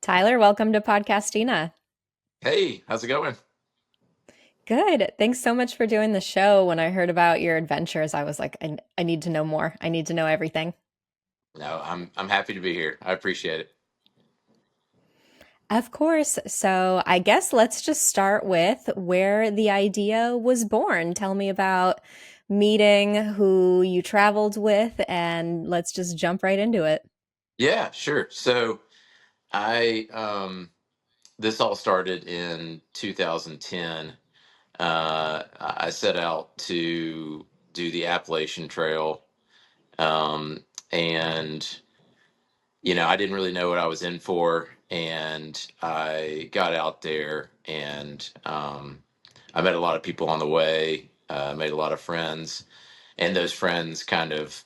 Tyler, welcome to Podcastina. Hey, how's it going? Good. Thanks so much for doing the show. When I heard about your adventures, I was like, I need to know more. I need to know everything. No, I'm happy to be here. I appreciate it. Of course. So I guess let's just start with where the idea was born. Tell me about meeting who you traveled with, and let's just jump right into it. Yeah, sure. So I this all started in 2010. I set out to do the Appalachian Trail, um, and I didn't really know what I was in for, and I got out there, and I met a lot of people on the way. Made a lot of friends, and those friends kind of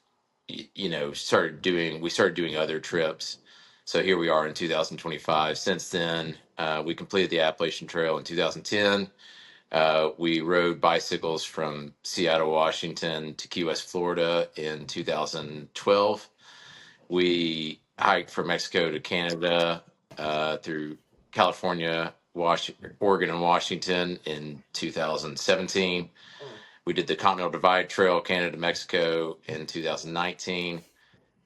we started doing other trips. So here we are in 2025. Since then, we completed the Appalachian Trail in 2010. We rode bicycles from Seattle, Washington to Key West, Florida in 2012. We hiked from Mexico to Canada, through California, Oregon, and Washington in 2017. We did the Continental Divide Trail, Canada, Mexico in 2019.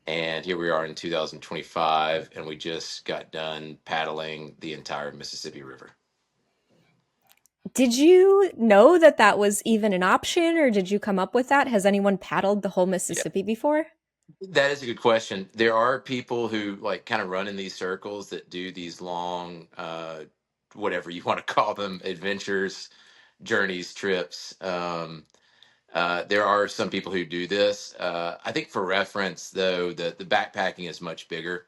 And here we are in 2025, and we just got done paddling the entire Mississippi River. Did you know that that was even an option, or did you come up with that? Has anyone paddled the whole Yeah, Mississippi before? that is a good question. There are people who like kind of run in these circles that do these long, whatever you want to call them, adventures, journeys, trips. There are some people who do this. I think for reference, though, the backpacking is much bigger.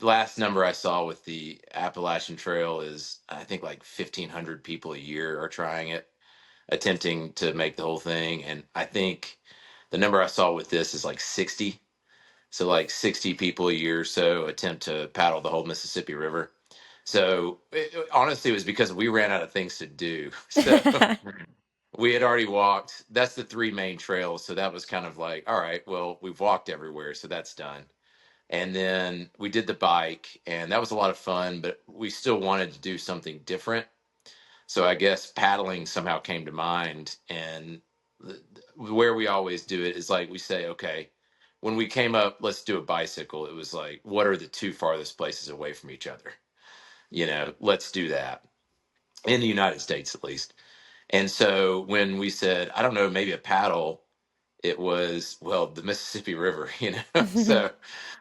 Last number I saw with the Appalachian Trail is I think like 1,500 people a year are trying it, attempting to make the whole thing, and I think the number I saw with this is like 60. So like 60 people a year or so attempt to paddle the whole Mississippi River. So honestly, it was because we ran out of things to do. So we had already walked. That's the three main trails. So that was kind of like, all right, well, we've walked everywhere, so that's done. And then we did the bike, and that was a lot of fun, but we still wanted to do something different. So I guess paddling somehow came to mind. And where we always do it is like we say, okay, when we came up, let's do a bicycle. It was like, what are the two farthest places away from each other? Let's do that in the United States at least. And so when we said, I don't know, maybe a paddle, it was, well, the Mississippi River. So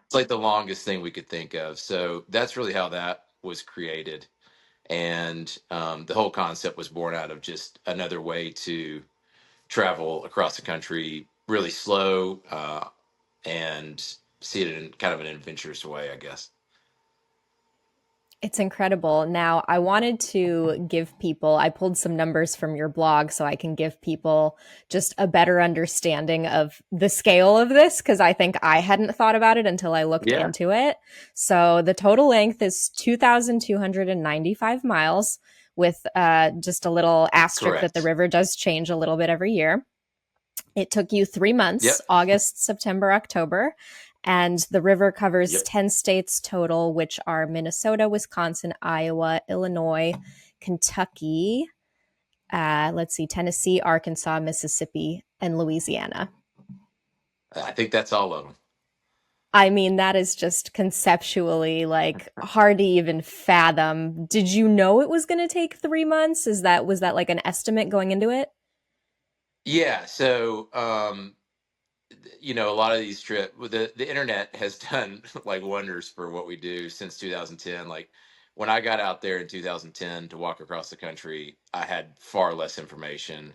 it's like the longest thing we could think of. So that's really how that was created. And the whole concept was born out of just another way to travel across the country really slow, and see it in kind of an adventurous way, I guess. It's incredible. Now, I wanted to give people, I pulled some numbers from your blog so I can give people just a better understanding of the scale of this, because I think I hadn't thought about it until I looked Yeah. into it. So the total length is 2,295 miles, with just a little asterisk that the Correct. river does change a little bit every year. It took you 3 months: Yep. August, September, October. And the river covers Yep. 10 states total, which are Minnesota, Wisconsin, Iowa, Illinois, Kentucky, let's see, Tennessee, Arkansas, Mississippi, and Louisiana. I think that's all of them. I mean, that is just conceptually like hard to even fathom. Did you know it was going to take 3 months? Was that like an estimate going into it? Yeah. So, a lot of these trips, the internet has done like wonders for what we do since 2010. Like when I got out there in 2010 to walk across the country, I had far less information,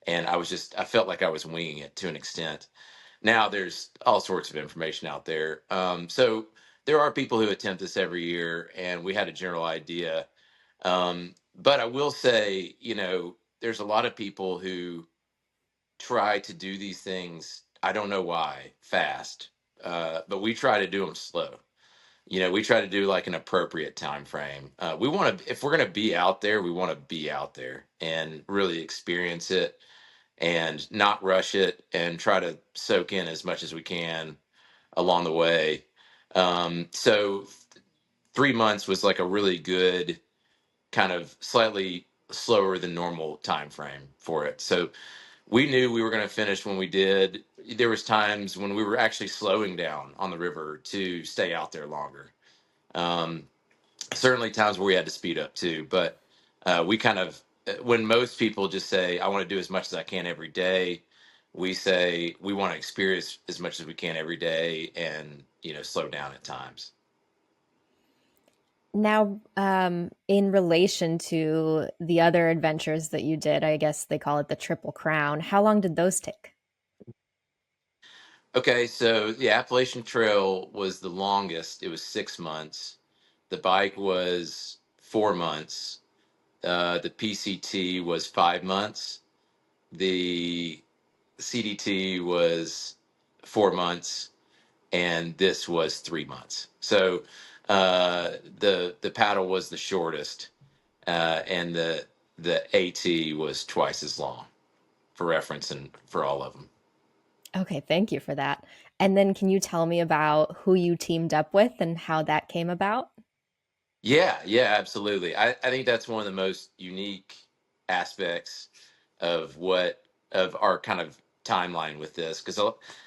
and I felt like I was winging it to an extent. Now there's all sorts of information out there. So there are people who attempt this every year, and we had a general idea. But I will say, there's a lot of people who try to do these things. I don't know why fast, but we try to do them slow. We try to do like an appropriate time frame. We want to, if we're going to be out there, we want to be out there and really experience it and not rush it and try to soak in as much as we can along the way. So 3 months was like a really good kind of slightly slower than normal time frame for it. So we knew we were going to finish when we did. There was times when we were actually slowing down on the river to stay out there longer. Um, Certainly times where we had to speed up too, but we kind of, when most people just say, I want to do as much as I can every day, we say we want to experience as much as we can every day and, slow down at times. Now, in relation to the other adventures that you did, I guess they call it the Triple Crown. How long did those take? Okay, so the Appalachian Trail was the longest. It was 6 months. The bike was 4 months. The PCT was 5 months. The CDT was 4 months, and this was 3 months. So the paddle was the shortest, and the AT was twice as long, for reference and for all of them. Okay, thank you for that. And then can you tell me about who you teamed up with and how that came about? Yeah, yeah, absolutely. I think that's one of the most unique aspects of our kind of timeline with this, because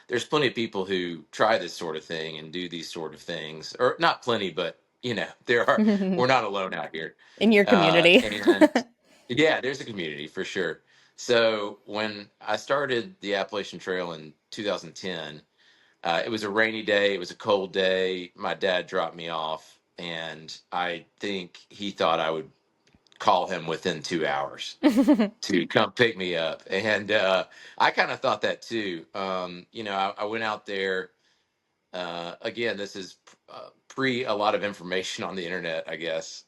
there's plenty of people who try this sort of thing and do these sort of things, or not plenty, but we're not alone out here. In your community. And yeah, there's a community for sure. So when I started the Appalachian Trail in 2010, it was a rainy day. It was a cold day. My dad dropped me off, and I think he thought I would call him within 2 hours to come pick me up. And I kind of thought that too. I went out there. Again, this is pre a lot of information on the internet, I guess.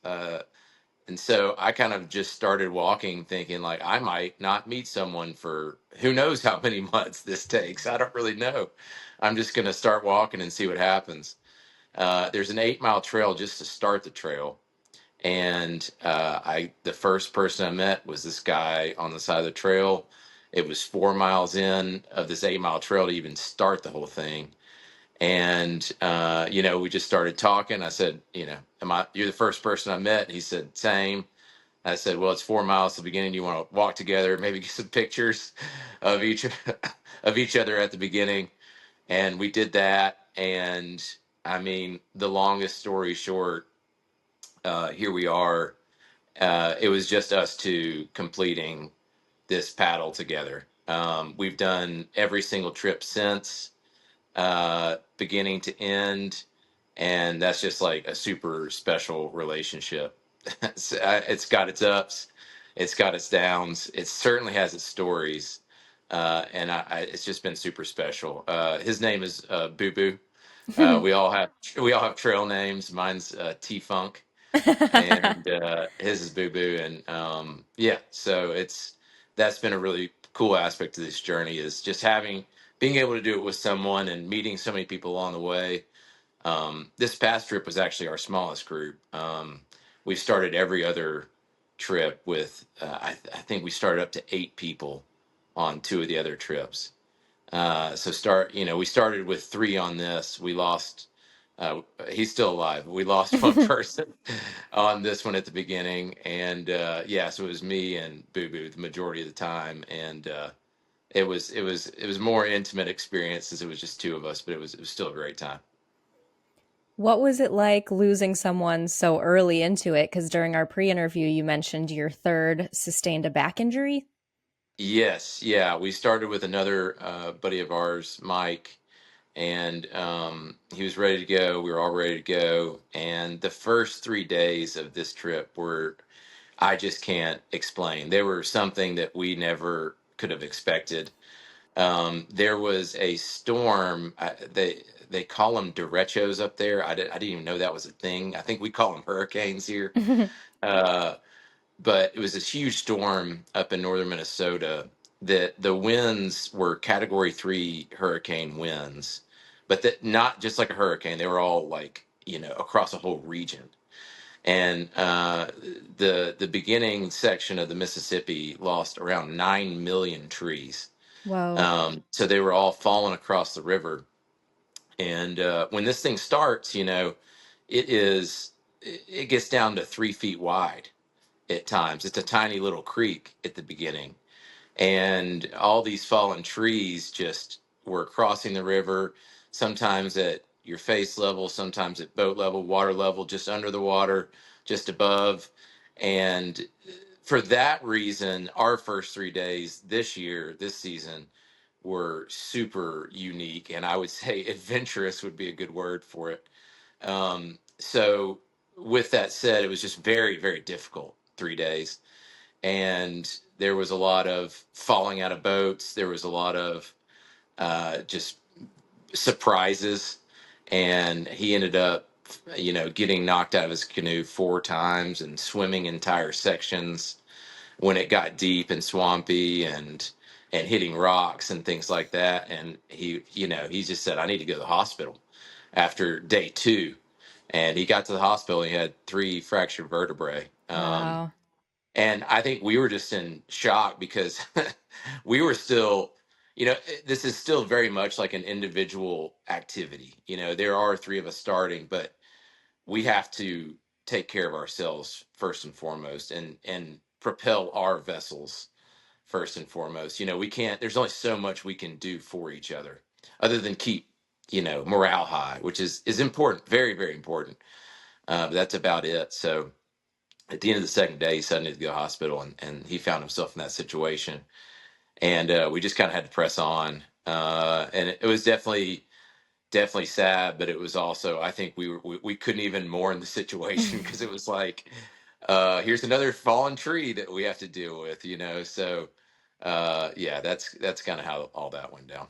And so I kind of just started walking, thinking like I might not meet someone for who knows how many months this takes. I don't really know. I'm just going to start walking and see what happens. There's an 8 mile trail just to start the trail. And the first person I met was this guy on the side of the trail. It was 4 miles in of this 8 mile trail to even start the whole thing. And, we just started talking. I said, you're the first person I met. He said, same. I said, well, it's 4 miles to the beginning. You want to walk together, maybe get some pictures of each of each other at the beginning. And we did that. And I mean, the longest story short, here we are. It was just us two completing this paddle together. We've done every single trip since, beginning to end, and that's just like a super special relationship. It's got its ups, it's got its downs, it certainly has its stories, and it's just been super special. His name is Boo Boo. We all have trail names. Mine's T Funk, and his is Boo Boo, and yeah. So that's been a really cool aspect of this journey, is just being able to do it with someone and meeting so many people along the way. This past trip was actually our smallest group. We started every other trip with, I think we started up to 8 people on two of the other trips. We started with three on this. We lost, he's still alive. We lost one person on this one at the beginning. And yeah, so it was me and Boo Boo the majority of the time. And it was more intimate experience since it was just two of us, but it was still a great time. What was it like losing someone so early into it? Because during our pre-interview, you mentioned your third sustained a back injury. Yes, yeah. We started with another buddy of ours, Mike, and he was ready to go. We were all ready to go. And the first 3 days of this trip were, I just can't explain. They were something that we never could have expected. There was a storm. They call them derechos up there. I didn't even know that was a thing. I think we call them hurricanes here. Uh, but it was this huge storm up in northern Minnesota that the winds were Category 3 hurricane winds, but that not just like a hurricane. They were all like, across a whole region. And the beginning section of the Mississippi lost around 9 million trees. Whoa. So they were all falling across the river. And when this thing starts, it is. it gets down to 3 feet wide at times. It's a tiny little creek at the beginning, and all these fallen trees just were crossing the river, sometimes at your face level, sometimes at boat level, water level, just under the water, just above. And for that reason, our first 3 days this year, this season, were super unique, and I would say adventurous would be a good word for it. So, with that said, it was just very, very difficult 3 days, and there was a lot of falling out of boats. There was a lot of just surprises, and he ended up, getting knocked out of his canoe 4 times and swimming entire sections when it got deep and swampy, and hitting rocks and things like that. And he just said, I need to go to the hospital after day 2. And he got to the hospital and he had 3 fractured vertebrae. Wow. And I think we were just in shock because we were still, this is still very much like an individual activity. There are 3 of us starting, but we have to take care of ourselves first and foremost, and propel our vessels first and foremost. We can't, there's only so much we can do for each other than keep, morale high, which is important, very, very important. But that's about it. So at the end of the second day, he suddenly had to go to the hospital, and he found himself in that situation. And we just kind of had to press on. And it was definitely sad, but it was also, I think we couldn't even mourn the situation because it was like, here's another fallen tree that we have to deal with. So yeah, that's kind of how all that went down.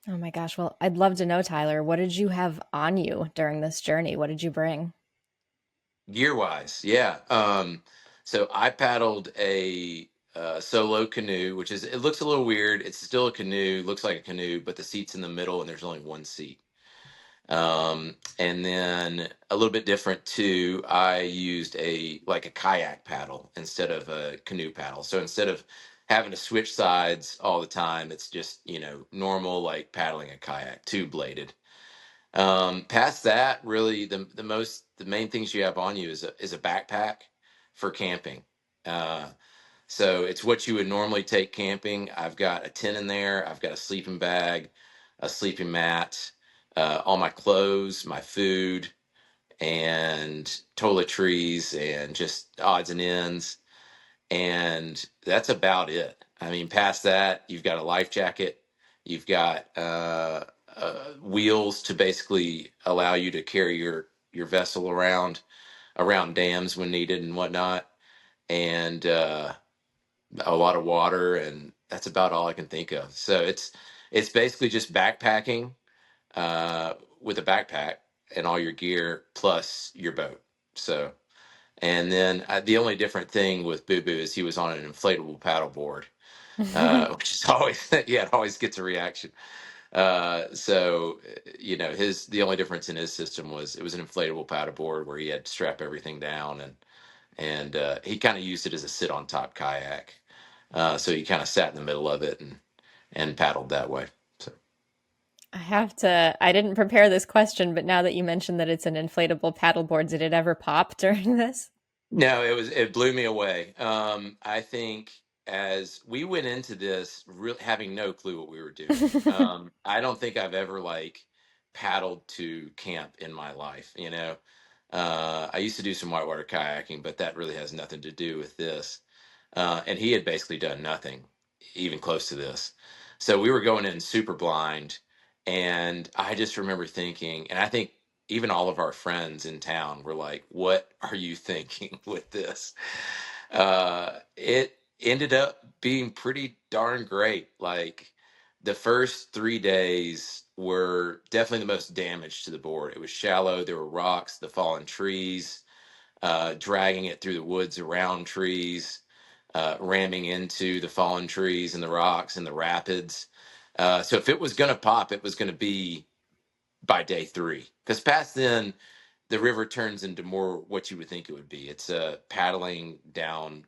Oh my gosh. Well, I'd love to know, Tyler, what did you have on you during this journey? What did you bring? Gear wise, yeah. So I paddled a solo canoe, which is, it looks a little weird. It's still a canoe, looks like a canoe, but the seat's in the middle and there's only one seat. And then a little bit different too, I used a kayak paddle instead of a canoe paddle. So instead of having to switch sides all the time, it's just, normal, like paddling a kayak, 2 bladed. Past that, really, the main things you have on you is a backpack for camping. Uh, so it's what you would normally take camping. I've got a tent in there. I've got a sleeping bag, a sleeping mat, all my clothes, my food, and toiletries, and just odds and ends. And that's about it. I mean, past that, you've got a life jacket, you've got wheels to basically allow you to carry your vessel around dams when needed and whatnot, and a lot of water, and that's about all I can think of. So it's basically just backpacking uh, with a backpack and all your gear plus your boat. So, and then the only different thing with Boo Boo is he was on an inflatable paddleboard, which is always yeah, it always gets a reaction. So his the only difference in his system was it was an inflatable paddleboard where he had to strap everything down, and he kind of used it as a sit on top kayak. So he kind of sat in the middle of it and paddled that way. So I didn't prepare this question, but now that you mentioned that it's an inflatable paddleboard, did it ever pop during this? no, it blew me away. I think as we went into this, really having no clue what we were doing. I don't think I've ever like paddled to camp in my life. I used to do some whitewater kayaking, but that really has nothing to do with this. And he had basically done nothing, even close to this. So we were going in super blind, and I just remember thinking, and I think even all of our friends in town were like, "What are you thinking with this?" It ended up being pretty darn great. Like the first 3 days were definitely the most damage to the board. It was shallow. There were rocks, the fallen trees, dragging it through the woods around trees, ramming into the fallen trees and the rocks and the rapids. So if it was going to pop, it was going to be by day 3. Because past then, the river turns into more what you would think it would be. It's paddling down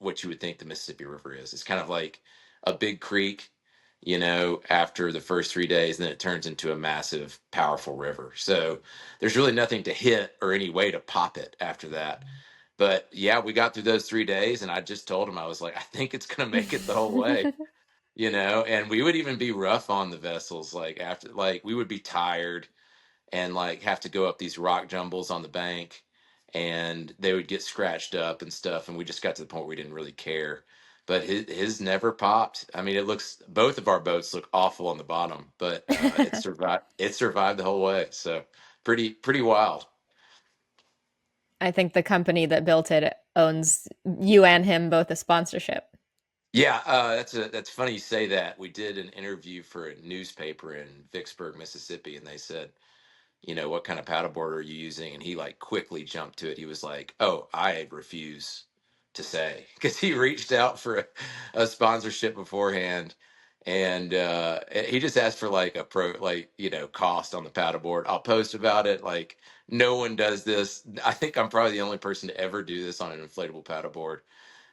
what you would think the Mississippi River is. It's kind of like a big creek, after the first 3 days, and then it turns into a massive, powerful river. So there's really nothing to hit or any way to pop it after that. But yeah, we got through those 3 days, and I just told him, I was like, I think it's going to make it the whole way, and we would even be rough on the vessels. Like after, like we would be tired and like have to go up these rock jumbles on the bank, and they would get scratched up and stuff. And we just got to the point where we didn't really care. But his never popped. I mean, both of our boats look awful on the bottom, but it survived. It survived the whole way. So pretty wild. I think the company that built it owes you and him both a sponsorship. Yeah, that's funny you say that. We did an interview for a newspaper in Vicksburg, Mississippi, and they said, what kind of paddleboard are you using? And he like quickly jumped to it. He was like, "Oh, I refuse to say," because he reached out for a sponsorship beforehand, and he just asked for like a cost on the paddleboard. I'll post about it. Like no one does this. I think I'm probably the only person to ever do this on an inflatable paddleboard,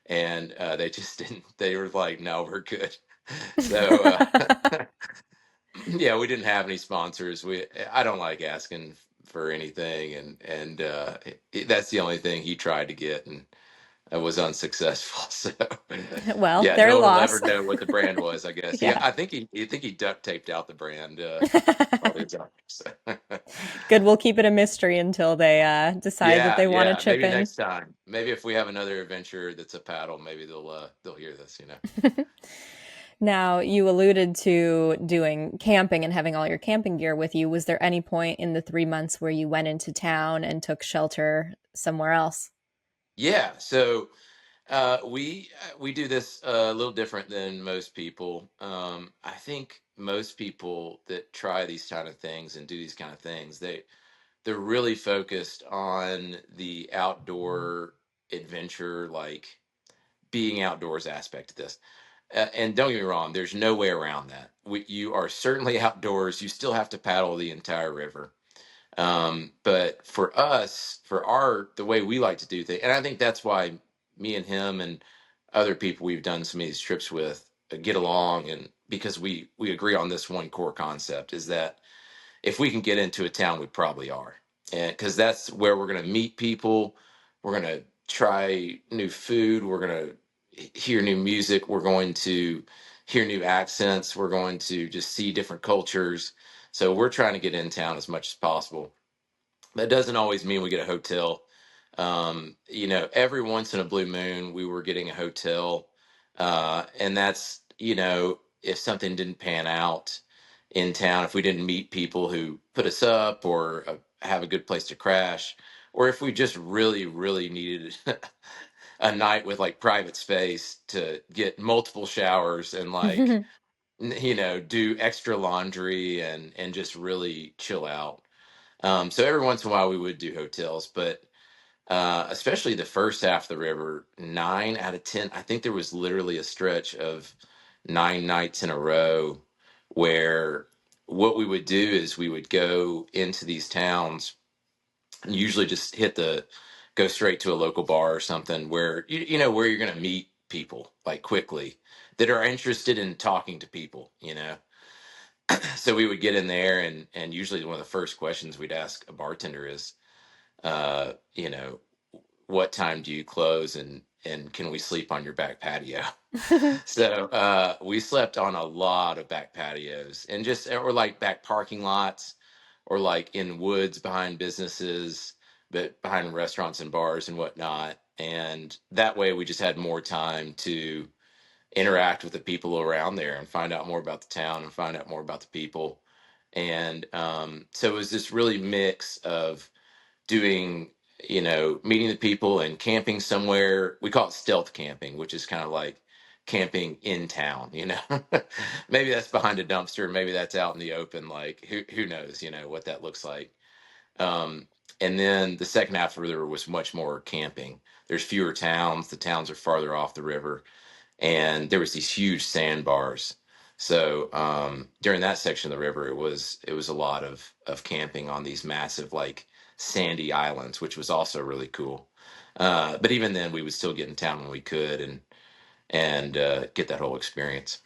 and they just didn't. They were like, "No, we're good." So yeah, we didn't have any sponsors. I don't like asking for anything, and that's the only thing he tried to get, and I was unsuccessful. So Well, yeah, their no one will loss. ever know what the brand was. I guess Yeah. I think he duct taped out the brand all the time. So. Good. We'll keep it a mystery until they decide that Yeah, they want to yeah. chip Maybe in. next time. Maybe if we have another adventure that's a paddle, maybe they'll hear this. Now, you alluded to doing camping and having all your camping gear with you. Was there any point in the 3 months where you went into town and took shelter somewhere else? Yeah. So we do this a little different than most people. I think most people that try these kind of things and do these kind of things, they're really focused on the outdoor adventure, like being outdoors aspect of this. And don't get me wrong, there's no way around that. You are certainly outdoors. You still have to paddle the entire river. But for us, the way we like to do things, and I think that's why me and him and other people we've done some of these trips with get along, and because we agree on this one core concept is that if we can get into a town, we probably are, and because that's where we're going to meet people, we're going to try new food, we're going to hear new music, we're going to hear new accents, we're going to just see different cultures. So we're trying to get in town as much as possible. That doesn't always mean we get a hotel. Every once in a blue moon, we were getting a hotel. And that's, if something didn't pan out in town, if we didn't meet people who put us up or have a good place to crash, or if we just really, really needed a night with like private space to get multiple showers and like, do extra laundry and just really chill out. So every once in a while we would do hotels, but especially the first half of the river, 9 out of 10. I think there was literally a stretch of 9 nights in a row where what we would do is we would go into these towns and usually just go straight to a local bar or something where where you're going to meet people like quickly that are interested in talking to people. So we would get in there, and usually one of the first questions we'd ask a bartender is, uh, you know, what time do you close, and can we sleep on your back patio? So we slept on a lot of back patios, and just or like back parking lots, or like in woods behind businesses, but behind restaurants and bars and whatnot. And that way we just had more time to interact with the people around there and find out more about the town and find out more about the people. And so it was this really mix of doing, meeting the people and camping somewhere. We call it stealth camping, which is kind of like camping in town. Maybe that's behind a dumpster, maybe that's out in the open. Like who knows, what that looks like. Um, and then the second half of the river was much more camping. There's fewer towns. The towns are farther off the river, and there was these huge sandbars. So during that section of the river, it was a lot of camping on these massive like sandy islands, which was also really cool. But even then, we would still get in town when we could and get that whole experience.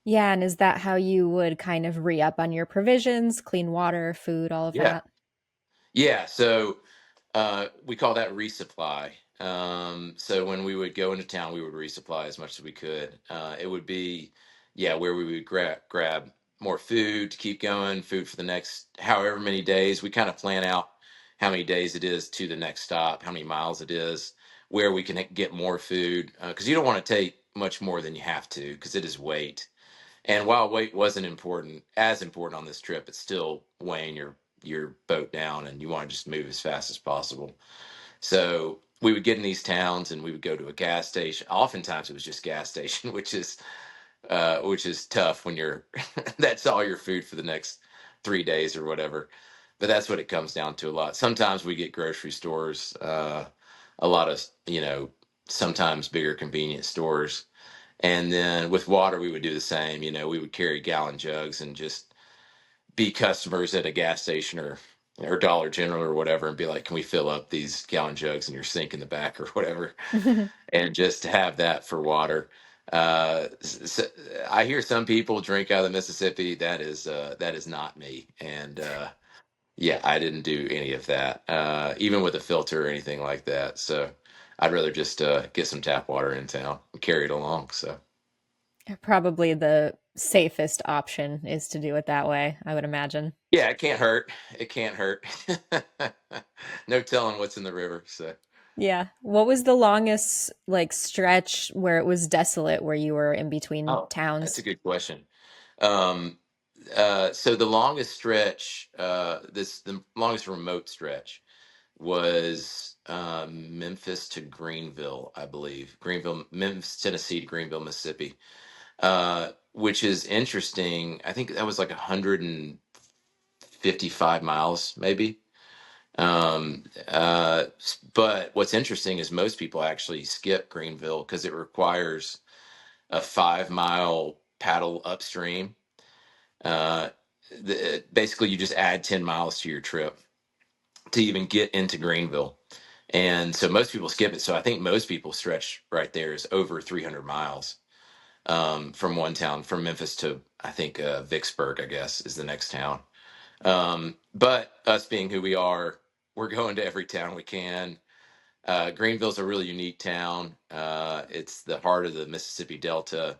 Yeah, and is that how you would kind of re-up on your provisions, clean water, food, all of Yeah. that? Yeah. So we call that resupply. So when we would go into town, we would resupply as much as we could. It would be, yeah, where we would grab more food to keep going, food for the next however many days. We kind of plan out how many days it is to the next stop, how many miles it is, where we can get more food. Because you don't want to take much more than you have to, because it is weight. And while weight wasn't as important on this trip, it's still weighing your boat down, and you want to just move as fast as possible. So we would get in these towns, and we would go to a gas station. Oftentimes, it was just gas station, which is tough when you're that's all your food for the next 3 days or whatever. But that's what it comes down to a lot. Sometimes we get grocery stores, a lot of sometimes bigger convenience stores, and then with water, we would do the same. We would carry gallon jugs and just be customers at a gas station or Dollar General or whatever, and be like, "Can we fill up these gallon jugs in your sink in the back or whatever?" And just have that for water. I hear some people drink out of the Mississippi. That is not me, and yeah, I didn't do any of that, even with a filter or anything like that. So I'd rather just get some tap water in town and carry it along. So. Probably the safest option is to do it that way, I would imagine. Yeah, it can't hurt. It can't hurt. No telling what's in the river. So, Yeah. What was the longest like stretch where it was desolate where you were in between oh, that's a towns? good question. Um, so the longest stretch, the longest remote stretch was Memphis to Greeneville, I believe. Greeneville, Memphis, Tennessee to Greeneville, Mississippi, which is interesting. I think that was like 155 miles, maybe. But what's interesting is most people actually skip Greenville because it requires a 5 mile paddle upstream. Uh, Basically, you just add 10 miles to your trip to even get into Greenville. And so most people skip it. So I think most people stretch right there is over 300 miles from one town, from Memphis to, I think, Vicksburg, I guess, is the next town. But us being who we are, we're going to every town we can. Greenville's a really unique town. It's the heart of the Mississippi Delta.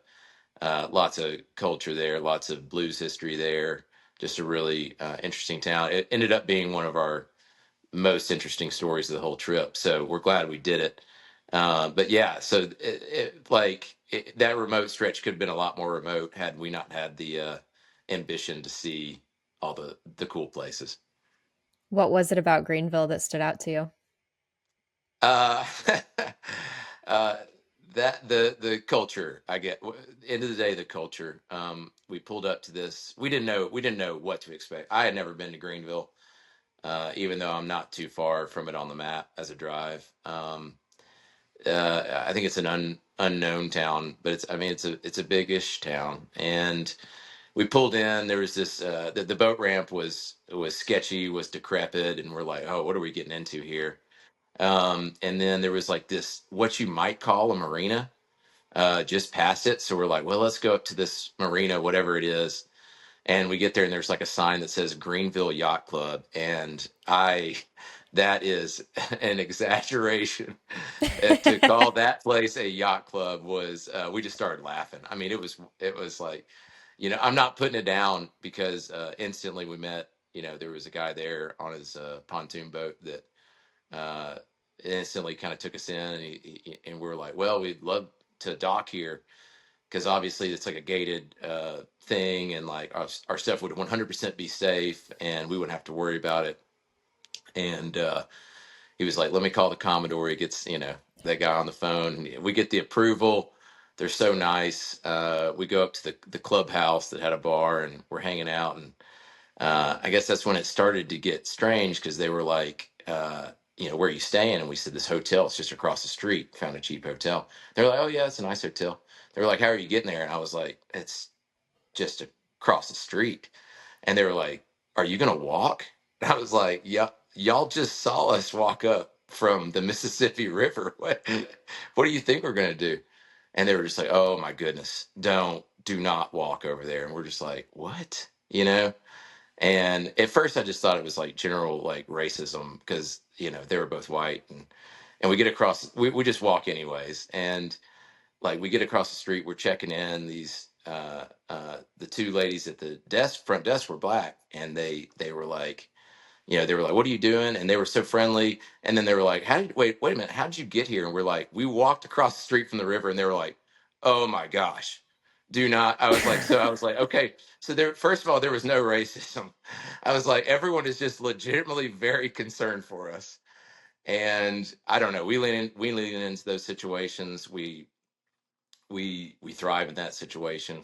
Lots of culture there, lots of blues history there. Just a really interesting town. It ended up being one of our most interesting stories of the whole trip. So we're glad we did it. But yeah, so that remote stretch could have been a lot more remote had we not had the ambition to see all the cool places. What was it about Greenville that stood out to you? Uh, uh, that the culture, I get. End of the day, the culture. We pulled up to this. We didn't know what to expect. I had never been to Greenville, even though I'm not too far from it on the map as a drive. I think it's an unknown town, but it's a big-ish town. And we pulled in. There was this the boat ramp was sketchy, was decrepit, and we're like, oh, what are we getting into here? And then there was like this, what you might call a marina, just past it. So we're like, well, let's go up to this marina, whatever it is. And we get there, and there's like a sign that says Greenville Yacht Club. And that is an exaggeration. To call that place a yacht club was, we just started laughing. I mean, it was like, I'm not putting it down because instantly we met, there was a guy there on his pontoon boat that uh, instantly kind of took us in, and and we were like, well, we'd love to dock here because obviously it's like a gated thing, and like our stuff would 100% be safe, and we wouldn't have to worry about it. And he was like, let me call the Commodore. He gets, that guy on the phone. We get the approval. They're so nice. We go up to the clubhouse that had a bar, and we're hanging out, and I guess that's when it started to get strange because they were like, where are you staying? And we said, this hotel. It's just across the street. Found a cheap hotel. They're like, oh, yeah, it's a nice hotel. They were like, how are you getting there? And I was like, it's just across the street. And they were like, are you going to walk? And I was like, yeah, y'all just saw us walk up from the Mississippi River. What do you think we're going to do? And they were just like, oh, my goodness, do not walk over there. And we're just like, what? You know? And at first I just thought it was like general like racism because, you know, they were both white, and we get across, we just walk anyways. And like we get across the street, we're checking in. These the two ladies at the front desk were black, and they were like, you know, they were like, "What are you doing?" And they were so friendly. And then they were like, wait a minute, how did you get here?" And we're like, "We walked across the street from the river." And they were like, "Oh my gosh, do not." I was like, okay. So there, first of all, there was no racism. I was like, everyone is just legitimately very concerned for us. And I don't know, we lean into those situations. We thrive in that situation.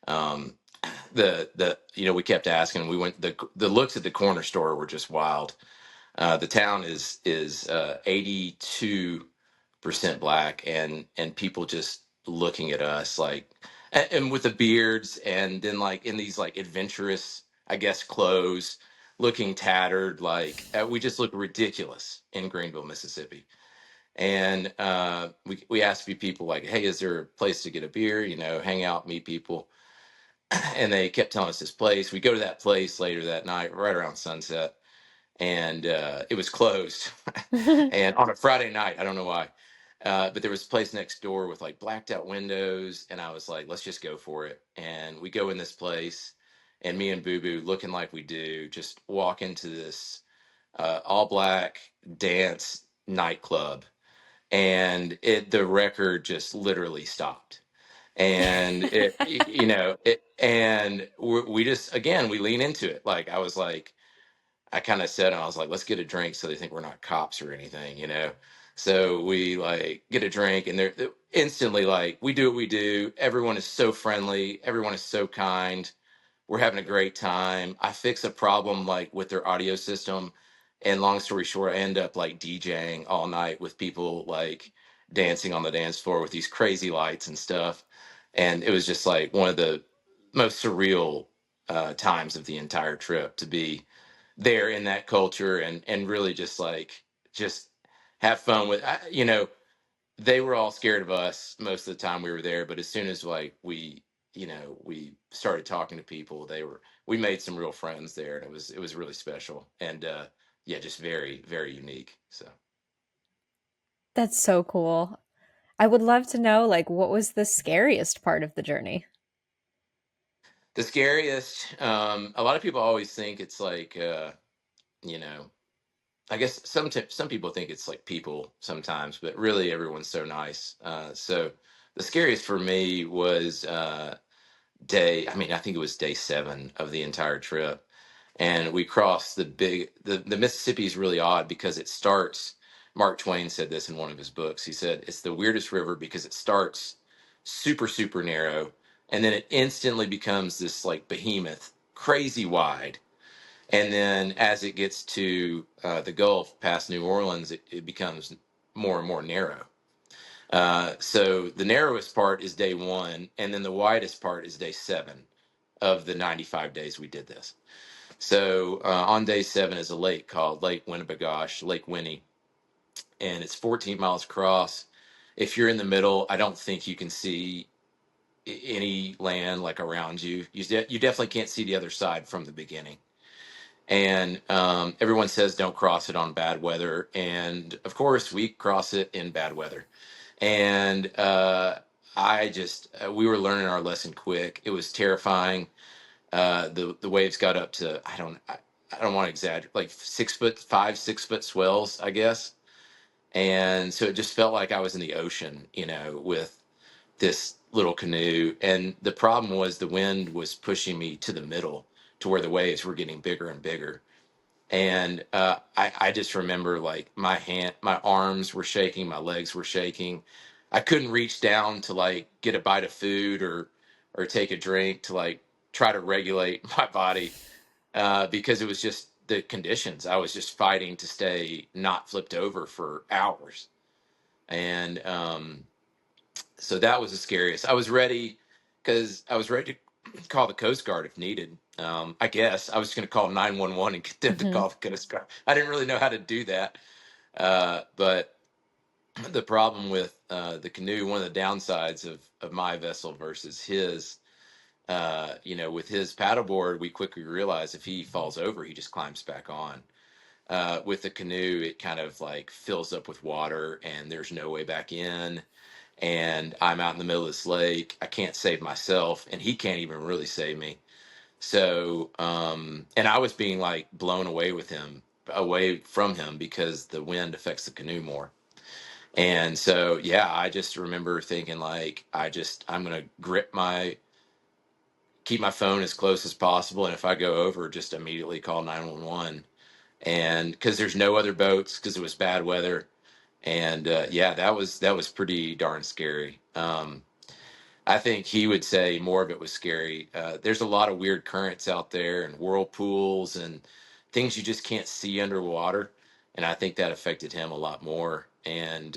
Um, you know, we kept asking. We went, the looks at the corner store were just wild. The town is 82% black, and people just looking at us like, and with the beards, and then like in these like adventurous, I guess, clothes, looking tattered, like we just look ridiculous in Greeneville, Mississippi. And we asked a few people like, "Hey, is there a place to get a beer? You know, hang out, meet people." And they kept telling us this place. We go to that place later that night, right around sunset, and it was closed. And on a Friday night, I don't know why, but there was a place next door with like blacked out windows, and I was like, let's just go for it. And we go in this place, and me and Boo Boo, looking like we do, just walk into this all black dance nightclub, and the record just literally stopped. And you know, we just, again, we lean into it. Like I was like, I kind of said, I was like, let's get a drink so they think we're not cops or anything, you know? So we like get a drink, and they're instantly like, we do what we do. Everyone is so friendly. Everyone is so kind. We're having a great time. I fix a problem like with their audio system. And long story short, I end up like DJing all night with people like dancing on the dance floor with these crazy lights and stuff. And it was just like one of the most surreal times of the entire trip to be there in that culture, and really just like just have fun with you know, they were all scared of us most of the time we were there, but as soon as like we, you know, we started talking to people, we made some real friends there, and it was really special. And yeah, just very very unique. So That's so cool. I would love to know, like, what was the scariest part of the journey? the scariest, a lot of people always think it's like you know, I guess some people think it's like people sometimes, but really everyone's so nice. So the scariest for me was I mean, I think it was day 7 of the entire trip. And we crossed the Mississippi is really odd because it starts, Mark Twain said this in one of his books. He said, it's the weirdest river because it starts super, super narrow. And then it instantly becomes this like behemoth, crazy wide. And then as it gets to the Gulf past New Orleans, it becomes more and more narrow. So the narrowest part is day 1, and then the widest part is day 7 of the 95 days we did this. So on day 7 is a lake called Lake Winnebagosh, Lake Winnie, and it's 14 miles across. If you're in the middle, I don't think you can see any land like around you. You definitely can't see the other side from the beginning. And everyone says don't cross it on bad weather, and of course we cross it in bad weather. And we were learning our lesson quick. It was terrifying. The waves got up to, I don't want to exaggerate, like 6 foot, 5, 6 foot swells, I guess. And so it just felt like I was in the ocean, you know, with this little canoe. And the problem was the wind was pushing me to the middle, to where the waves were getting bigger and bigger. And I just remember like my arms were shaking, my legs were shaking. I couldn't reach down to like get a bite of food, or take a drink to like try to regulate my body, because it was just the conditions. I was just fighting to stay not flipped over for hours. And so that was the scariest. I was ready to call the Coast Guard if needed. I guess I was going to call 911 and get them to Hmm. call the Coast Guard. I didn't really know how to do that. But the problem with the canoe, one of the downsides of my vessel versus his, with his paddleboard, we quickly realized if he falls over, he just climbs back on. With the canoe, it kind of like fills up with water and there's no way back in. And I'm out in the middle of this lake. I can't save myself, and he can't even really save me. So, and I was being like blown away from him because the wind affects the canoe more. And so, yeah, I just remember thinking like, I'm going to keep my phone as close as possible. And if I go over, just immediately call 911. And because there's no other boats, because it was bad weather. And yeah, that was pretty darn scary. I think he would say more of it was scary. There's a lot of weird currents out there and whirlpools and things you just can't see underwater. And I think that affected him a lot more. And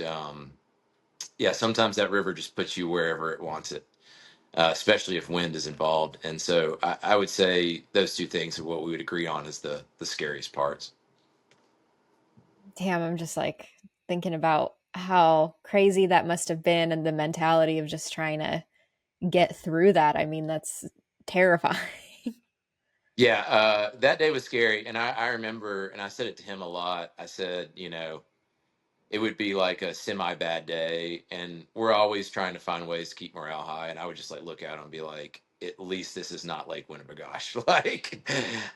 yeah, sometimes that river just puts you wherever it wants it, especially if wind is involved. And so I would say those two things are what we would agree on as the scariest parts. Damn, I'm just like thinking about how crazy that must have been and the mentality of just trying to get through that. I mean, that's terrifying. Yeah, that day was scary. And I remember, and I said it to him a lot. I said, it would be like a semi bad day, and we're always trying to find ways to keep morale high. And I would just like look out and be like, at least this is not Lake Winnebagosh. Like,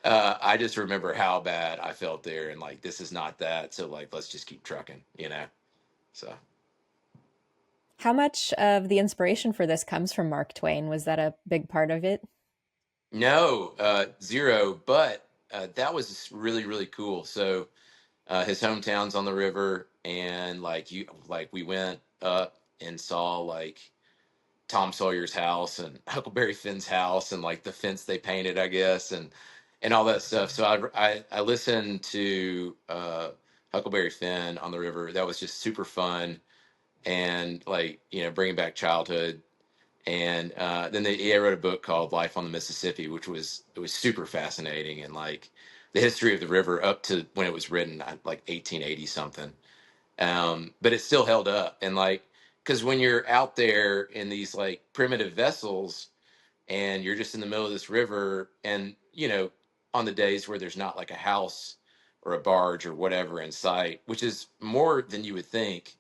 I just remember how bad I felt there, and like, this is not that. So like, let's just keep trucking. So How much of the inspiration for this comes from Mark Twain? Was that a big part of it? no, zero, but that was really really cool. So his hometown's on the river, and like we went up and saw like Tom Sawyer's house and Huckleberry Finn's house and like the fence they painted, I guess, and all that stuff. So I listened to Huckleberry Finn on the river. That was just super fun, and like bringing back childhood. And then I wrote a book called Life on the Mississippi, which was super fascinating, and like the history of the river up to when it was written, like 1880 something. But it still held up. And like, because when you're out there in these like primitive vessels and you're just in the middle of this river, and on the days where there's not like a house or a barge or whatever in sight, which is more than you would think.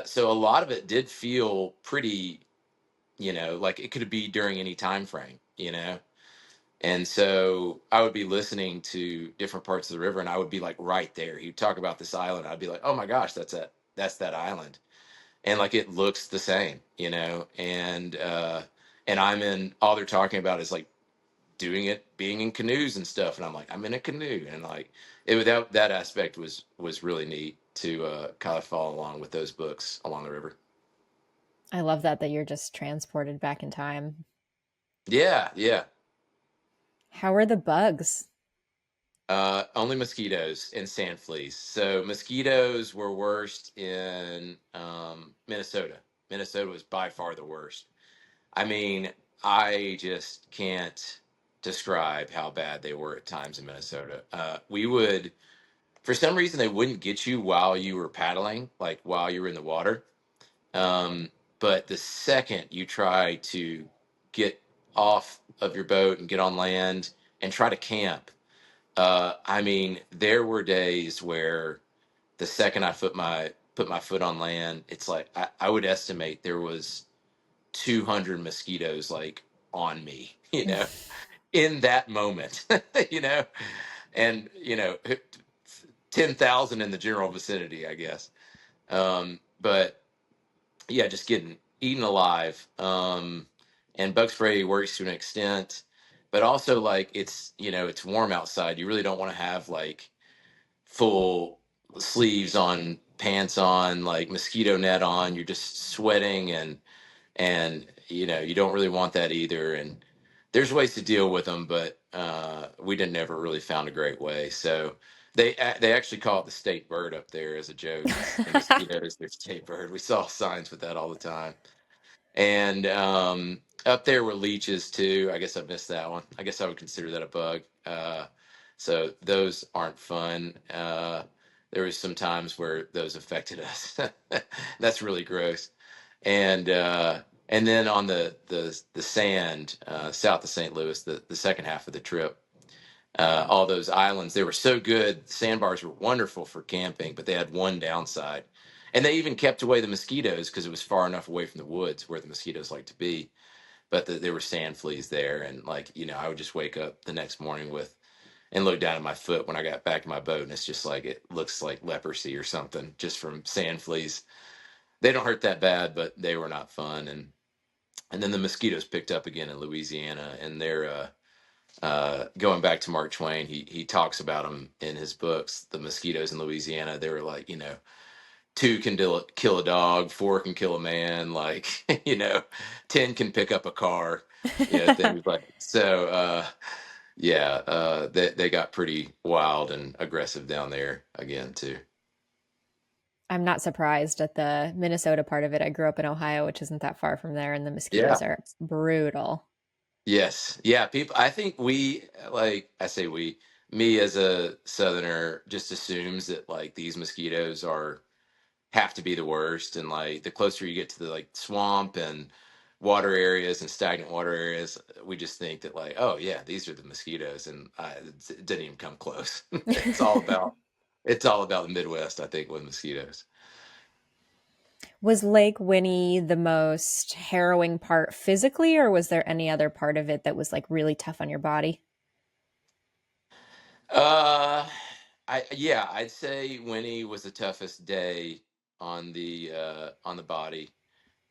So a lot of it did feel pretty, like it could be during any time frame. And so I would be listening to different parts of the river, and I would be like right there. He'd talk about this island. I'd be like, oh my gosh, that's that island. And like it looks the same. And I'm in all they're talking about is like being in canoes and stuff. And I'm like, I'm in a canoe. And like that aspect was really neat to kind of follow along with those books along the river. I love that you're just transported back in time. Yeah, yeah. How are the bugs? Only mosquitoes and sand fleas. So mosquitoes were worst in Minnesota. Minnesota was by far the worst. I mean, I just can't describe how bad they were at times in Minnesota. For some reason, they wouldn't get you while you were paddling, like while you were in the water. Um, but the second you try to get off of your boat and get on land and try to camp, I mean, there were days where the second I put my foot on land, it's like I would estimate there was 200 mosquitoes like on me, in that moment, you know, and 10,000 in the general vicinity, I guess. But yeah, just getting eaten alive. And bug spray works to an extent, but also like it's warm outside. You really don't want to have like full sleeves on, pants on, like mosquito net on. You're just sweating, and you don't really want that either. And there's ways to deal with them, but we didn't never really found a great way. So they actually call it the state bird up there as a joke. The mosquitoes, their state bird. We saw signs with that all the time. And up there were leeches too. I guess I missed that one. I guess I would consider that a bug. So those aren't fun. There was some times where those affected us. That's really gross. And And then on the sand south of St. Louis, the second half of the trip, all those islands, they were so good. Sandbars were wonderful for camping, but they had one downside. And they even kept away the mosquitoes because it was far enough away from the woods where the mosquitoes like to be. But there were sand fleas there. And like, I would just wake up the next morning and look down at my foot when I got back in my boat. And it's just like, it looks like leprosy or something just from sand fleas. They don't hurt that bad, but they were not fun. And then the mosquitoes picked up again in Louisiana, and they're, going back to Mark Twain, he talks about them in his books. The mosquitoes in Louisiana, they were like, two can kill a dog, four can kill a man, like 10 can pick up a car, things like so. Yeah, they got pretty wild and aggressive down there again too. I'm not surprised at the Minnesota part of it. I grew up in Ohio, which isn't that far from there, and the Yeah. mosquitoes are brutal. Yes. Yeah. People, I think I say me as a Southerner just assumes that like these mosquitoes have to be the worst. And like the closer you get to the like swamp and water areas and stagnant water areas, we just think that like, oh yeah, these are the mosquitoes. And it didn't even come close. It's all about the Midwest, I think, with mosquitoes. Was Lake Winnie the most harrowing part physically, or was there any other part of it that was like really tough on your body? Uh, I'd say Winnie was the toughest day on the body.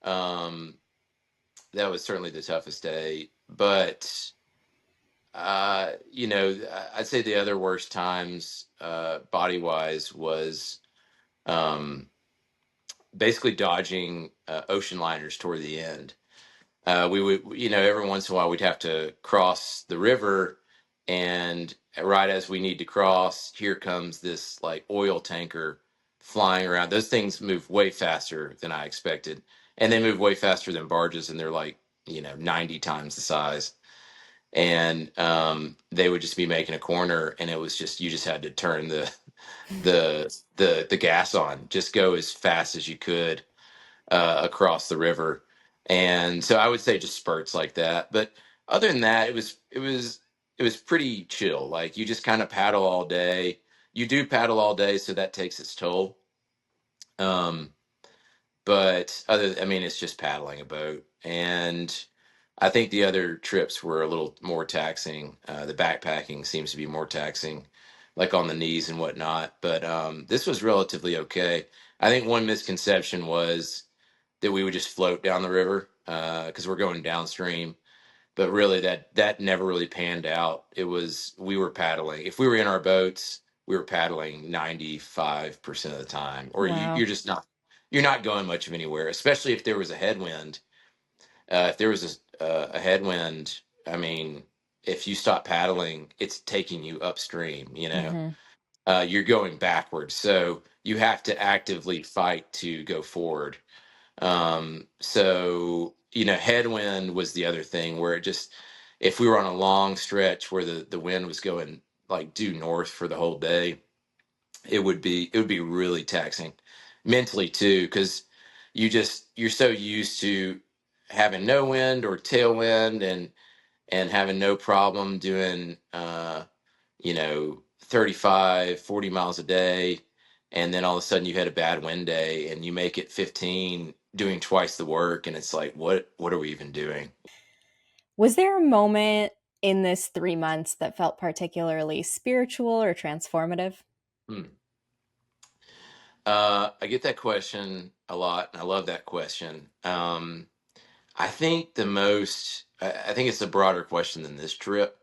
Um, that was certainly the toughest day, but I'd say the other worst times, body wise, was um, basically dodging ocean liners toward the end. We would, every once in a while we'd have to cross the river, and right as we need to cross, here comes this like oil tanker flying around. Those things move way faster than I expected, and they move way faster than barges, and they're like 90 times the size. And they would just be making a corner, and it was just you just had to turn the gas on, just go as fast as you could across the river. And so I would say just spurts like that. But other than that, it was pretty chill. Like you just kind of paddle all day. You do paddle all day, so that takes its toll. Um, I mean, it's just paddling a boat. And I think the other trips were a little more taxing. The backpacking seems to be more taxing, like on the knees and whatnot. But this was relatively okay. I think one misconception was that we would just float down the river because we're going downstream. But really, that never really panned out. We were paddling. If we were in our boats, we were paddling 95% of the time, or Wow. you're not going much of anywhere. Especially if there was a headwind. If there was a headwind, I mean, if you stop paddling, it's taking you upstream. Hmm. You're going backwards, so you have to actively fight to go forward. So headwind was the other thing where if we were on a long stretch where the wind was going like due north for the whole day, it would be really taxing mentally too, because you're so used to having no wind or tailwind and having no problem doing 35, 40 miles a day, and then all of a sudden you had a bad wind day and you make it 15 doing twice the work, and it's like what are we even doing? Was there a moment in this 3 months that felt particularly spiritual or transformative? Hmm. I get that question a lot, and I love that question. I think I think it's a broader question than this trip.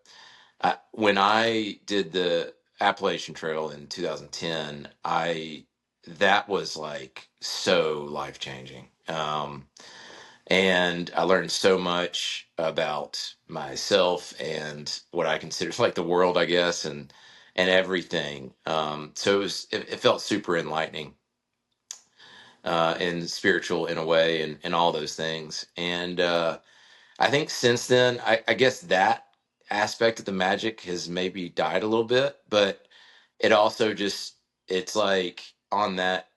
When I did the Appalachian Trail in 2010, that was like so life changing. And I learned so much about myself and what I consider like the world, I guess, and everything. So it felt super enlightening and spiritual in a way, and all those things. And I think since then, I guess that aspect of the magic has maybe died a little bit, but it also it's like on that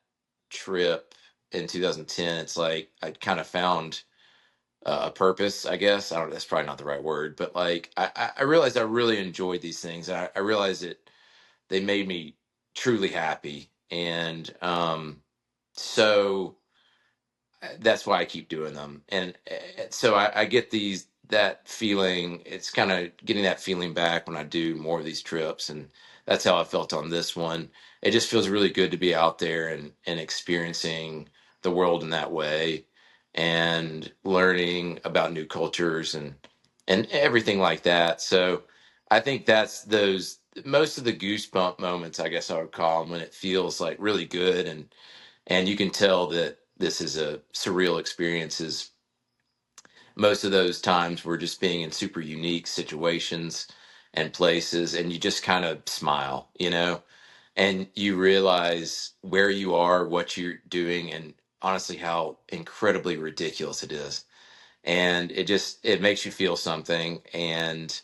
trip in 2010, it's like I kind of found a purpose, I guess. I don't. That's probably not the right word, but like I realized I really enjoyed these things. I realized that they made me truly happy, and so that's why I keep doing them. And so I get that feeling. It's kind of getting that feeling back when I do more of these trips, and that's how I felt on this one. It just feels really good to be out there and experiencing the world in that way, and learning about new cultures and everything like that. So I think that's those most of the goosebump moments, I guess I would call them, when it feels like really good, and you can tell that this is a surreal experience. Is most of those times we're just being in super unique situations and places, and you just kind of smile, and you realize where you are, what you're doing, and honestly how incredibly ridiculous it is. And it makes you feel something. And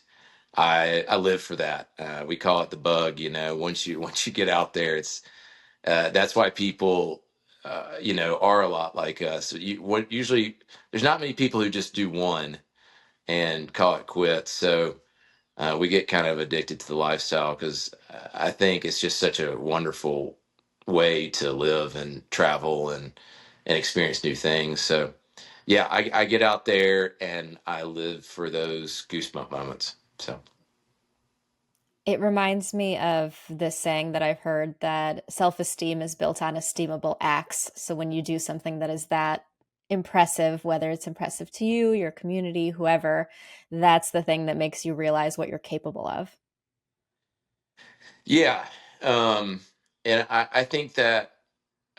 I live for that. We call it the bug. Once you get out there, it's that's why people, are a lot like us. Usually there's not many people who just do one and call it quits. So we get kind of addicted to the lifestyle because I think it's just such a wonderful way to live and travel and experience new things. So yeah, I get out there and I live for those goosebump moments. So. It reminds me of this saying that I've heard that self-esteem is built on esteemable acts. So when you do something that is that impressive, whether it's impressive to you, your community, whoever, that's the thing that makes you realize what you're capable of. Yeah. Um, and I think that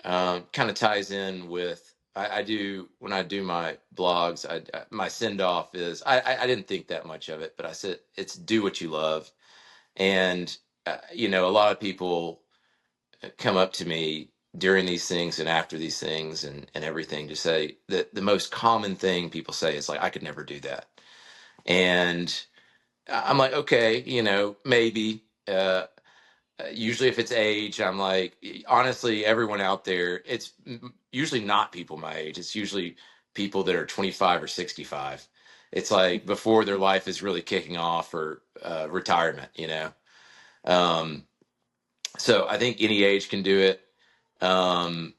kind of ties in with I do when I do my blogs. My send off is I didn't think that much of it, but I said it's do what you love. And a lot of people come up to me during these things and after these things and everything to say that the most common thing people say is like, I could never do that. And I'm like, okay, maybe. Usually if it's age, I'm like, honestly, everyone out there, it's usually not people my age. It's usually people that are 25 or 65. It's like before their life is really kicking off, or retirement. um, so I think any age can do it. um,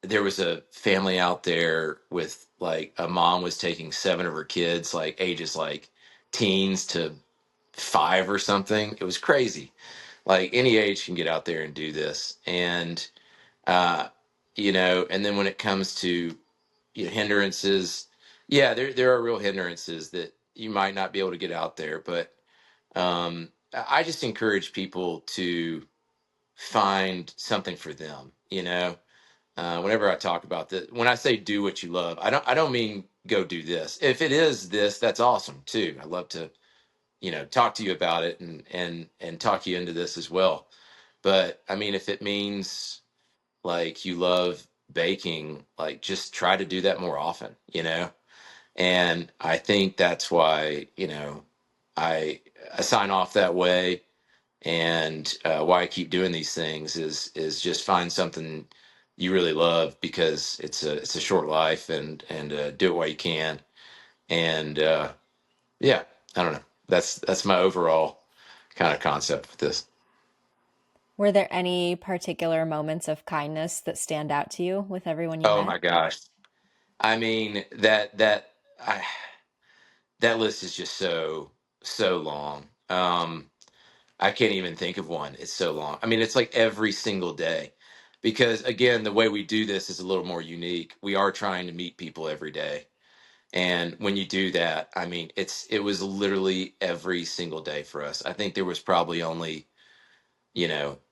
there was a family out there with like a mom was taking seven of her kids, like ages like teens to five or something. It was crazy. Like any age can get out there and do this. And uh and then when it comes to hindrances, yeah, there are real hindrances that you might not be able to get out there. But I just encourage people to find something for them. Whenever I talk about this, when I say do what you love, I don't mean go do this. If it is this, that's awesome too. I love to talk to you about it and talk you into this as well. But I mean, if it means like you love baking, like just try to do that more often. And I think that's why I sign off that way. And why I keep doing these things is just find something you really love, because it's a short life, and do it while you can. And yeah, I don't know. That's my overall kind of concept with this. Were there any particular moments of kindness that stand out to you with everyone you Oh met? my gosh. I mean, that list is just so long. I can't even think of one. It's so long. I mean, it's like every single day, because again, the way we do this is a little more unique. We are trying to meet people every day. And when you do that, I mean, it was literally every single day for us. I think there was probably only,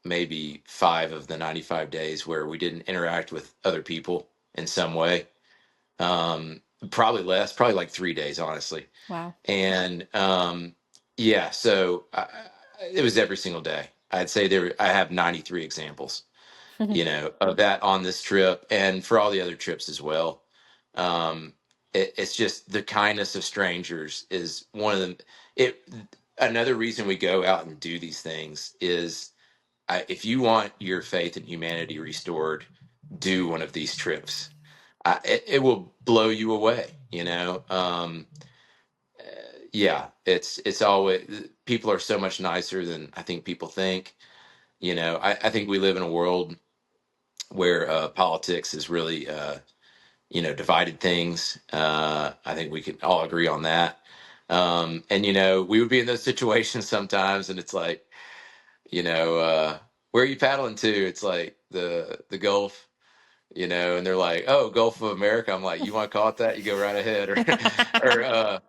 maybe 5 of the 95 days where we didn't interact with other people in some way. Probably less, probably like 3 days, honestly. Wow. And yeah, so it was every single day. I'd say I have 93 examples, of that on this trip and for all the other trips as well. It's just the kindness of strangers is one of them. It Another reason we go out and do these things is, if you want your faith in humanity restored, do one of these trips. it will blow you away. Yeah, it's always, people are so much nicer than I think people think. I think we live in a world where politics is really divided things. I think we can all agree on that. And we would be in those situations sometimes, and it's like, you know, uh, where are you paddling to? It's like the Gulf, and they're like, oh, Gulf of America. I'm like, you want to call it that? You go right ahead. Or or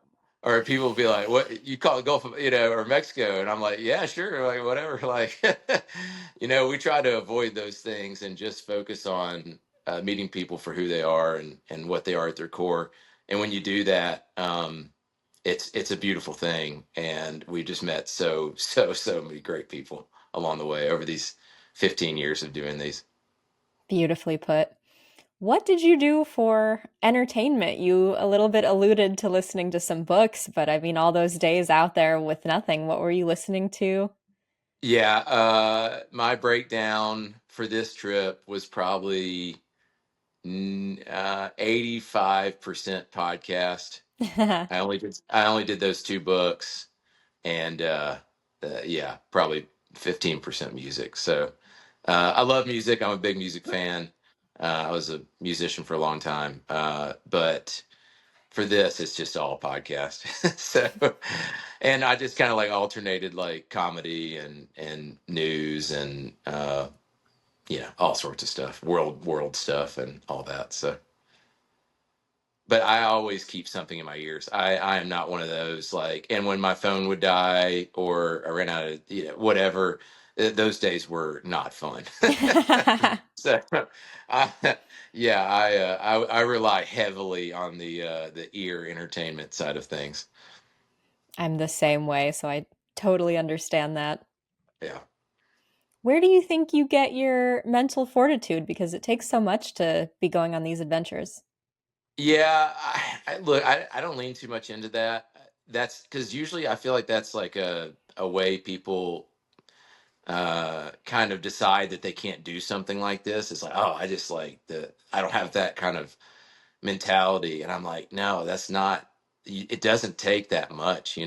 or people will be like, what you call it Gulf of, or Mexico? And I'm like, yeah, sure, like whatever. Like, we try to avoid those things and just focus on meeting people for who they are and what they are at their core. And when you do that, it's a beautiful thing. And we just met so many great people along the way over these 15 years of doing these. Beautifully put. What did you do for entertainment? You a little bit alluded to listening to some books, but I mean, all those days out there with nothing, what were you listening to? Yeah, my breakdown for this trip was probably 85% podcast. I only did those two books, and yeah, probably 15% music. So I love music. I'm a big music fan. I was a musician for a long time, but for this, it's just all podcast. So, and I just kind of like alternated like comedy and news and all sorts of stuff, world stuff and all that. So, but I always keep something in my ears. I am not one of those like, and when my phone would die or I ran out of whatever, those days were not fun. So, I, yeah, I rely heavily on the ear entertainment side of things. I'm the same way, so I totally understand that. Yeah. Where do you think you get your mental fortitude? Because it takes so much to be going on these adventures. Yeah, look, I don't lean too much into that. That's because usually I feel like that's like a way people kind of decide that they can't do something like this. It's like, oh, I don't have that kind of mentality, and I'm like, no, that's not. It doesn't take that much.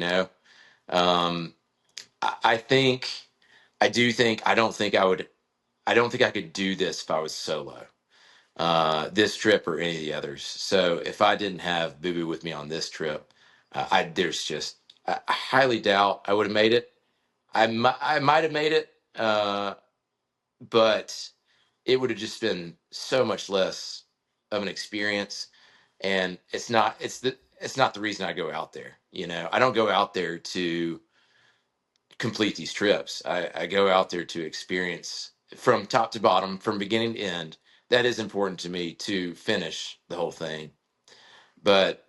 Um, I think, I don't think I would. I don't think I could do this if I was solo. This trip or any of the others. So if I didn't have Boo Boo with me on this trip, I highly doubt I would have made it. I might have made it, but it would have just been so much less of an experience. And it's not the reason I go out there. I don't go out there to complete these trips. I go out there to experience from top to bottom, from beginning to end. That is important to me to finish the whole thing. But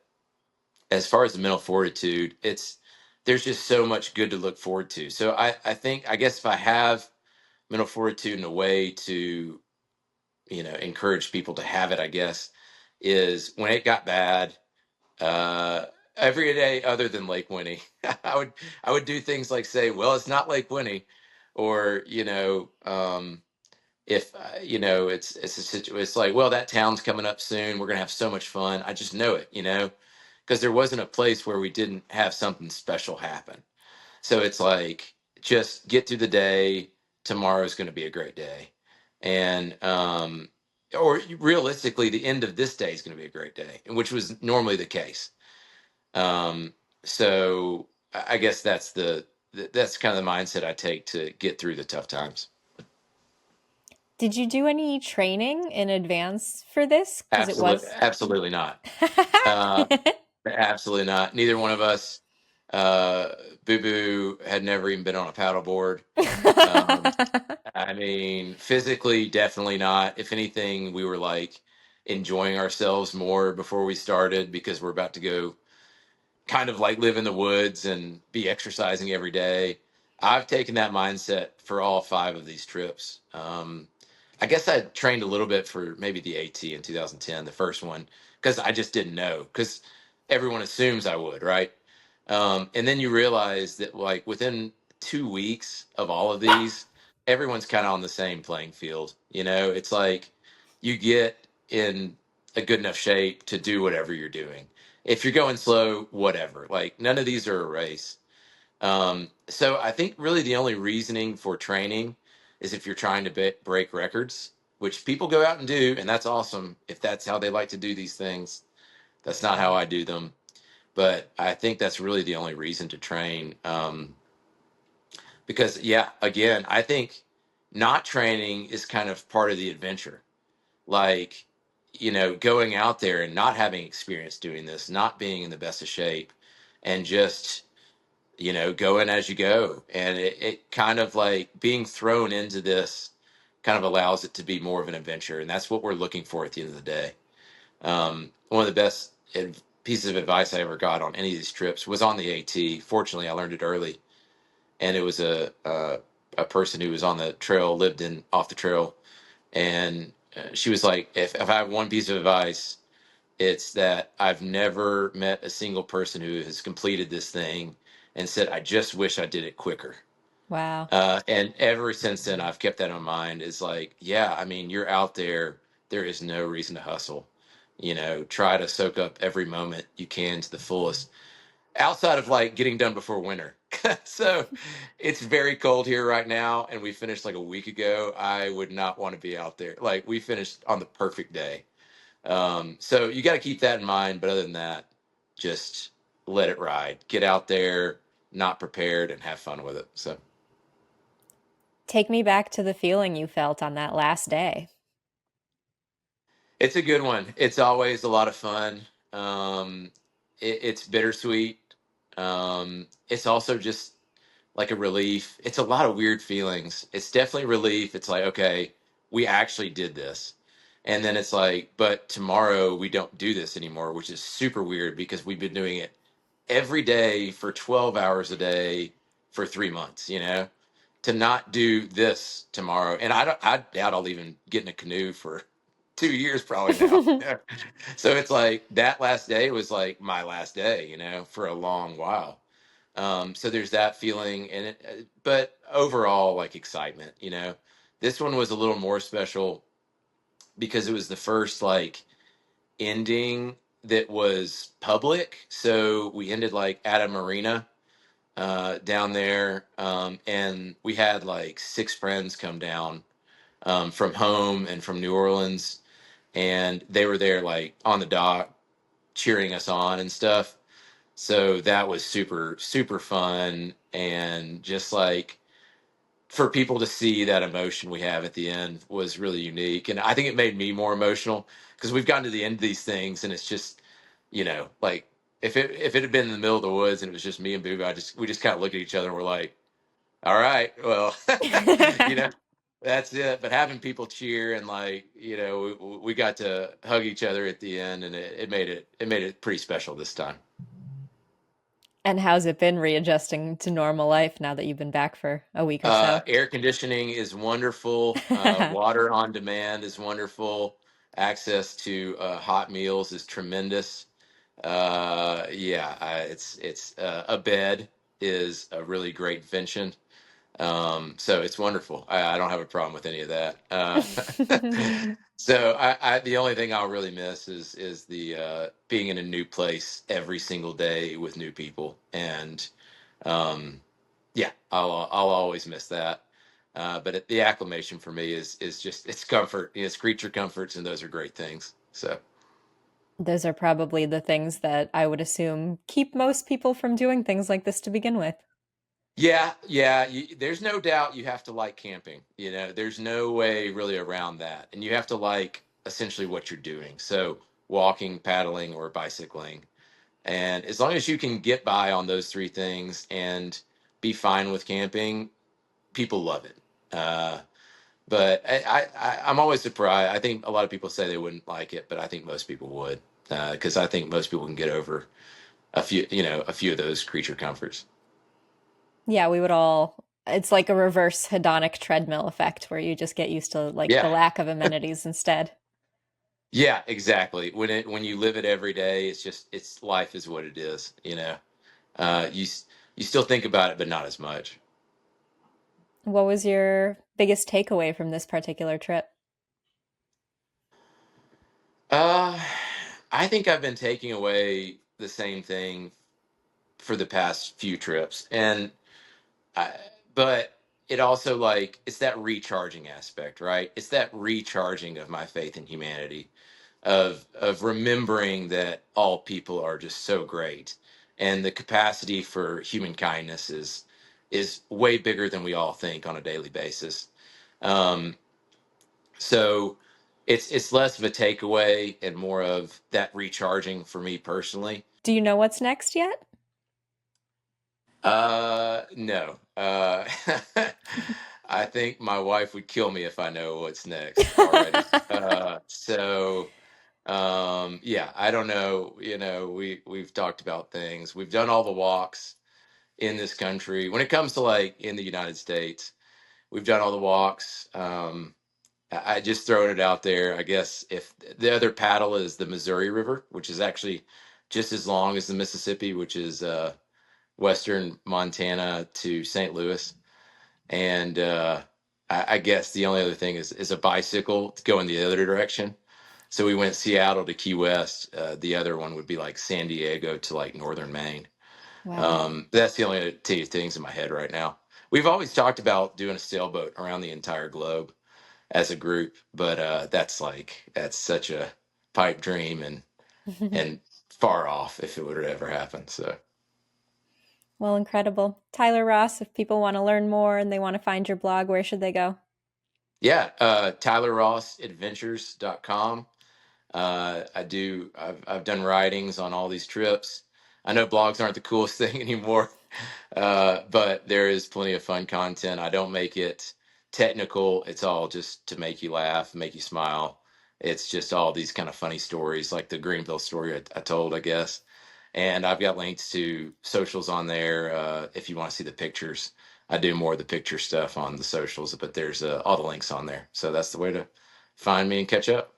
as far as the mental fortitude, there's just so much good to look forward to. So I guess if I have mental fortitude in a way to, encourage people to have it, I guess, is when it got bad, uh, every day other than Lake Winnie, I would do things like say, well, it's not Lake Winnie, or if it's like, well, that town's coming up soon, we're gonna have so much fun. I just know it, because there wasn't a place where we didn't have something special happen. So it's like, just get through the day. Tomorrow's going to be a great day, and or realistically, the end of this day is going to be a great day, which was normally the case. Um, so I guess that's kind of the mindset I take to get through the tough times. Did you do any training in advance for this? Because it Absolutely, was. absolutely not. Uh, Absolutely not. Neither one of us. Uh, Boo Boo had never even been on a paddleboard. Um, I mean, physically, definitely not. If anything, we were like enjoying ourselves more before we started because we're about to go kind of like live in the woods and be exercising every day. I've taken that mindset for all five of these trips. I guess I trained a little bit for maybe the AT in 2010, the first one, because I just didn't know, because everyone assumes I would, right? And then you realize that like within 2 weeks of all of these, everyone's kind of on the same playing field. It's like you get in a good enough shape to do whatever you're doing. If you're going slow, whatever. Like none of these are a race. So I think really the only reasoning for training is if you're trying to break records, which people go out and do, and that's awesome. If that's how they like to do these things, that's not how I do them. But I think that's really the only reason to train. Because yeah, again, I think not training is kind of part of the adventure. Like, going out there and not having experience doing this, not being in the best of shape, and just going as you go. And it kind of like being thrown into this kind of allows it to be more of an adventure. And that's what we're looking for at the end of the day. One of the best pieces of advice I ever got on any of these trips was on the AT. Fortunately, I learned it early. And it was a person who was on the trail, lived in off the trail. And she was like, if I have one piece of advice, it's that I've never met a single person who has completed this thing and said, I just wish I did it quicker. Wow. And ever since then, I've kept that in mind. Is like, yeah, I mean, you're out there. There is no reason to hustle. Try to soak up every moment you can to the fullest, outside of like getting done before winter. So it's very cold here right now, and we finished like a week ago. I would not want to be out there. Like we finished on the perfect day. So you got to keep that in mind. But other than that, just let it ride. Get out there, not prepared, and have fun with it. So Take me back to the feeling you felt on that last day. it's a good one. It's always a lot of fun. It's bittersweet. It's also just like a relief. It's a lot of weird feelings. It's definitely relief. It's like, okay, we actually did this. And then it's like, but tomorrow we don't do this anymore, which is super weird because we've been doing it every day for 12 hours a day for 3 months, to not do this tomorrow. And I doubt I'll even get in a canoe for 2 years probably now. So it's like that last day was like my last day, for a long while. So there's that feeling and but overall like excitement, this one was a little more special because it was the first like ending that was public. So we ended like at a marina down there, and we had like six friends come down from home and from New Orleans, and they were there like on the dock cheering us on and stuff. So that was super super fun, and just like for people to see that emotion we have at the end was really unique. And I think it made me more emotional because we've gotten to the end of these things and it's just, like if it had been in the middle of the woods and it was just me and Boo, we just kind of look at each other and we're like, all right, well, you know, that's it. But having people cheer and like, we got to hug each other at the end, and it made it pretty special this time. And how's it been readjusting to normal life now that you've been back for a week or so? Air conditioning is wonderful. Water on demand is wonderful. Access to hot meals is tremendous. Yeah, it's a bed is a really great invention. So it's wonderful. I don't have a problem with any of that. So the only thing I'll really miss is the being in a new place every single day with new people, and um, yeah, I'll always miss that. But the acclimation for me is just it's comfort, it's creature comforts, and those are great things. So Those are probably the things that I would assume keep most people from doing things like this to begin with. yeah, yeah, there's no doubt you have to like camping. There's no way really around that, and you have to like essentially what you're doing. So walking, paddling, or bicycling, and as long as you can get by on those three things and be fine with camping, people love it. But I'm always surprised. I think a lot of people say they wouldn't like it, but I think most people would, because I think most people can get over a few of those creature comforts. Yeah, we would all, it's like a reverse hedonic treadmill effect where you just get used to like the Yeah, lack of amenities instead. yeah, exactly. When you live it every day, it's life is what it is. You still think about it, but not as much. What was your biggest takeaway from this particular trip? Uh, I think I've been taking away the same thing for the past few trips, and I, but it also like it's that recharging aspect, right? It's that recharging of my faith in humanity, of remembering that all people are just so great, and the capacity for human kindness is way bigger than we all think on a daily basis. Um, so it's less of a takeaway and more of that recharging for me personally. Do you know what's next yet? No. I think my wife would kill me if I know what's next already. Yeah, I don't know. We've talked about things. We've done all the walks in this country. When it comes to like in the United States, we've done all the walks. I just throwing it out there. I guess if the other paddle is the Missouri River, which is actually just as long as the Mississippi, which is western Montana to St. Louis. And I guess the only other thing is a bicycle to go in the other direction. So we went Seattle to Key West. The other one would be like San Diego to like northern Maine. Wow. That's the only two things in my head right now. We've always talked about doing a sailboat around the entire globe as a group, but that's such a pipe dream and far off if it would ever happen. So. Well, incredible. Tyler Ross, if people want to learn more and they want to find your blog, where should they go? Yeah, TylerRossAdventures.com. I've done writings on all these trips. I know blogs aren't the coolest thing anymore, but there is plenty of fun content. I don't make it technical. It's all just to make you laugh, make you smile. It's just all these kind of funny stories, like the Greeneville story I told, I guess. And I've got links to socials on there if you want to see the pictures. I do more of the picture stuff on the socials, but there's all the links on there. So that's the way to find me and catch up.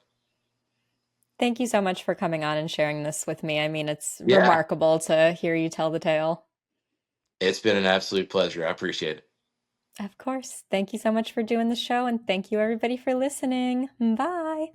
Thank you so much for coming on and sharing this with me. I mean, it's Yeah, remarkable to hear you tell the tale. it's been an absolute pleasure. I appreciate it. Of course. Thank you so much for doing the show, and thank you everybody for listening. Bye.